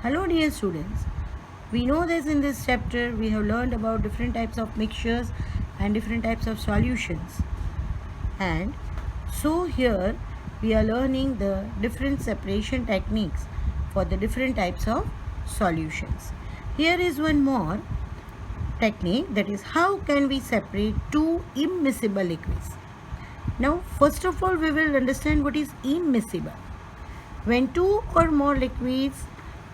Hello dear students, we know that in this chapter we have learned about different types of mixtures and different types of solutions, and so here we are learning the different separation techniques for the different types of solutions. Here is one more technique, that is how can we separate two immiscible liquids. Now first of all we will understand what is immiscible. When two or more liquids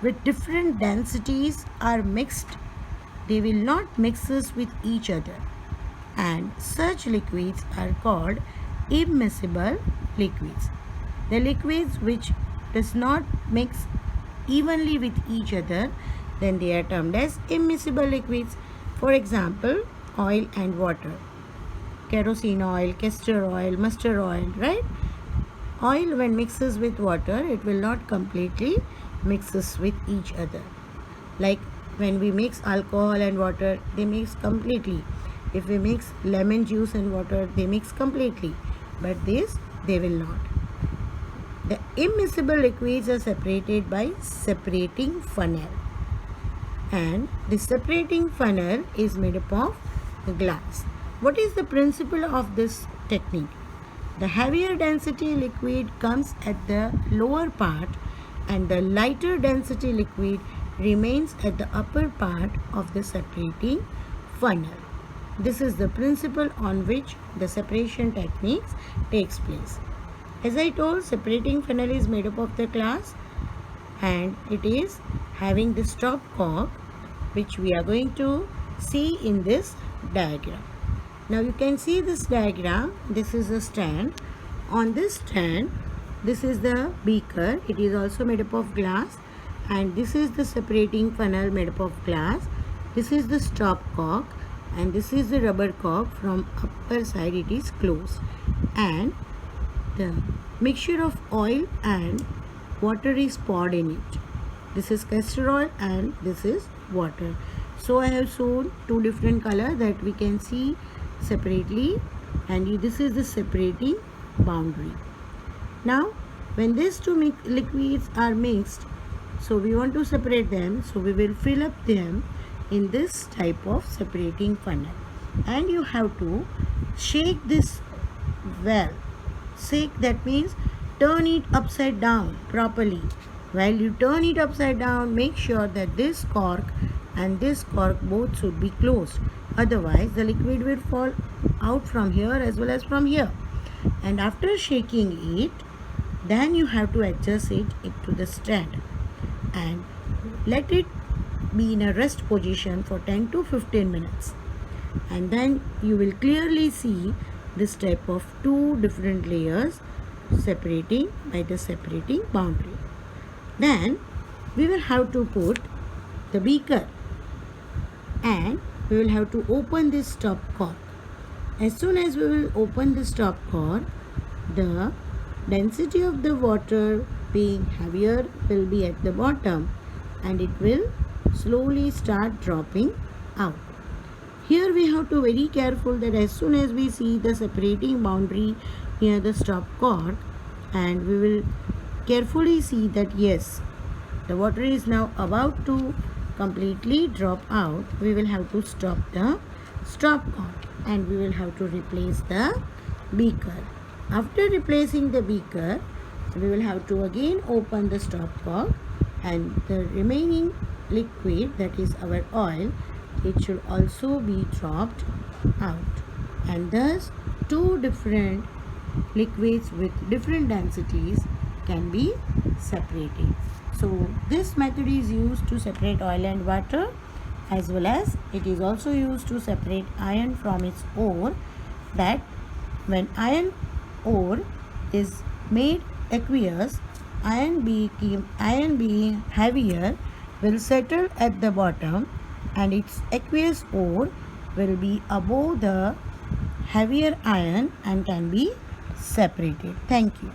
with different densities are mixed, they will not mix with each other, and such liquids are called immiscible liquids. The liquids which does not mix evenly with each other, then they are termed as immiscible liquids. For example, oil and water, kerosene oil, castor oil, mustard oil, right? Oil when mixes with water, it will not completely mixes with each other. Like when we mix alcohol and water, they mix completely. If we mix lemon juice and water, they mix completely. But this, they will not. The immiscible liquids are separated by separating funnel. And the separating funnel is made up of glass. What is the principle of this technique? The heavier density liquid comes at the lower part and the lighter density liquid remains at the upper part of the separating funnel. This is the principle on which the separation techniques takes place. As I told, separating funnel is made up of the glass and it is having the stop cock, which we are going to see in this diagram. Now you can see this diagram. This is a stand. On this stand, this is the beaker. It is also made up of glass, and this is the separating funnel made up of glass. This is the stop cock, and this is the rubber cock. From upper side it is closed, and the mixture of oil and water is poured in it. This is castor oil and this is water. So I have shown two different colors that we can see separately, and this is the separating boundary. Now when these two liquids are mixed, so we want to separate them, so we will fill up them in this type of separating funnel, and you have to shake this well. Shake, that means turn it upside down properly. While you turn it upside down, make sure that this cork and this cork both should be closed. Otherwise, the liquid will fall out from here as well as from here. And after shaking it, then you have to adjust it into the stand and let it be in a rest position for 10 to 15 minutes. And then you will clearly see this type of two different layers separating by the separating boundary. Then we will have to put the beaker and we will have to open this stop cork. As soon as we will open the stop cork, the density of the water being heavier will be at the bottom and it will slowly start dropping out. Here we have to be very careful that as soon as we see the separating boundary near the stop cork, and we will carefully see that yes, the water is now about to completely drop out, we will have to stop the stop cork and we will have to replace the beaker. After replacing the beaker, we will have to again open the stop cork, and the remaining liquid, that is our oil, it should also be dropped out, and thus two different liquids with different densities can be separated. So this method is used to separate oil and water, as well as it is also used to separate iron from its ore, that when iron ore is made aqueous, iron being heavier will settle at the bottom and its aqueous ore will be above the heavier iron and can be separated. Thank you.